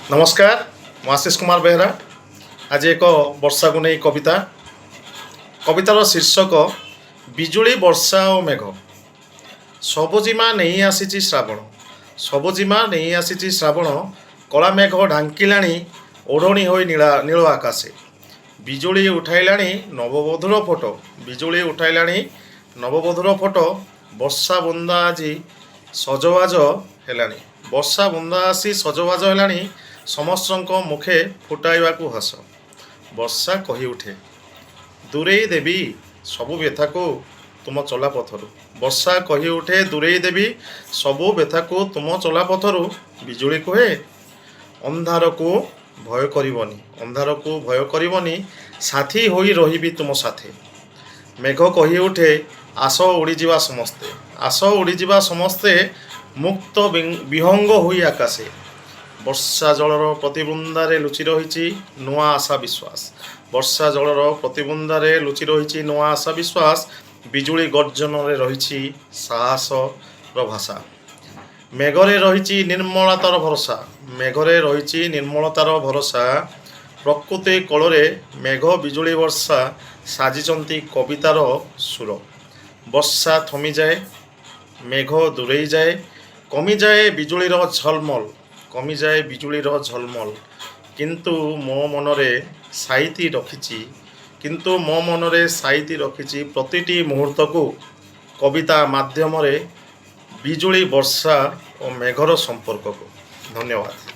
नमस्कार ମୁଁ ଆଶିଷ କୁମାର ବେହେରା। ଆଜି ଏକ ବର୍ଷାକୁ ନେଇ କବିତାର ଶୀର୍ଷକ ବିଜୁଳି ବର୍ଷା ଓ ମେଘ। ସବୁଜିମା ନେଇ ଆସିଛି ଶ୍ରାବଣ, ସବୁଜିମା ନେଇ ଆସିଛି ଶ୍ରାବଣ, କଳା ମେଘ ଢାଙ୍କିଲାଣି ଓଢ଼ଣୀ ହୋଇ ନୀଳ ଆକାଶେ। ବିଜୁଳି ଉଠାଇଲାଣି ନବବଧୂର ଫଟୋ, ବିଜୁଳି ଉଠାଇଲାଣି ନବବଧୂର ଫଟୋ। ବର୍ଷା ବୁନ୍ଦା ଆଜି ସଜବାଜ ହେଲାଣି, ବର୍ଷା ବୁନ୍ଦା ଆସି ସଜବାଜ ହେଲାଣି। ସମସ୍ତଙ୍କ ମୁଖେ ଫୁଟାଇବାକୁ ହସ। ବର୍ଷା କହି ଉଠେ, ଦୂରେଇ ଦେବି ସବୁ ବ୍ୟଥାକୁ ତୁମ ଚଲାପଥରୁ। ବର୍ଷା କହି ଉଠେ, ଦୂରେଇ ଦେବି ସବୁ ବ୍ୟଥାକୁ ତୁମ ଚଲାପଥରୁ। ବିଜୁଳି କୁହେ, ଅନ୍ଧାରକୁ ଭୟ କରିବନି, ଅନ୍ଧାରକୁ ଭୟ କରିବନି, ସାଥୀ ହୋଇ ରହିବି ତୁମ ସାଥେ। ମେଘ କହି ଉଠେ, ଆସ ଉଡ଼ିଯିବା ସମସ୍ତେ, ଆସ ଉଡ଼ିଯିବା ସମସ୍ତେ, ମୁକ୍ତ ବିହଙ୍ଗ ହୋଇ ଆକାଶେ। ବର୍ଷା ଜଳର ପ୍ରତିବୁନ୍ଦାରେ ଲୁଚି ରହିଛି ନୂଆ ଆଶା ବିଶ୍ୱାସ, ବର୍ଷା ଜଳର ପ୍ରତିବୁନ୍ଦାରେ ଲୁଚି ରହିଛି ନୂଆ ଆଶା ବିଶ୍ୱାସ। ବିଜୁଳି ଗର୍ଜନରେ ରହିଛି ସାହସର ଭାଷା। ମେଘରେ ରହିଛି ନିର୍ମଳତାର ଭରସା, ମେଘରେ ରହିଛି ନିର୍ମଳତାର ଭରସା। ପ୍ରକୃତି କୋଳରେ ମେଘ ବିଜୁଳି ବର୍ଷା ସାଜିଛନ୍ତି କବିତାର ସୁର। ବର୍ଷା ଥମିଯାଏ, ମେଘ ଦୂରେଇ ଯାଏ, କମିଯାଏ ବିଜୁଳିର ଝଲମଲ, କମିଯାଏ ବିଜୁଳିର ଝଲମଲ। କିନ୍ତୁ ମୋ ମନରେ ସାଇତି ରଖିଛି, କିନ୍ତୁ ମୋ ମନରେ ସାଇତି ରଖିଛି ପ୍ରତିଟି ମୁହୂର୍ତ୍ତକୁ କବିତା ମାଧ୍ୟମରେ ବିଜୁଳି ବର୍ଷା ଓ ମେଘର ସମ୍ପର୍କକୁ। ଧନ୍ୟବାଦ।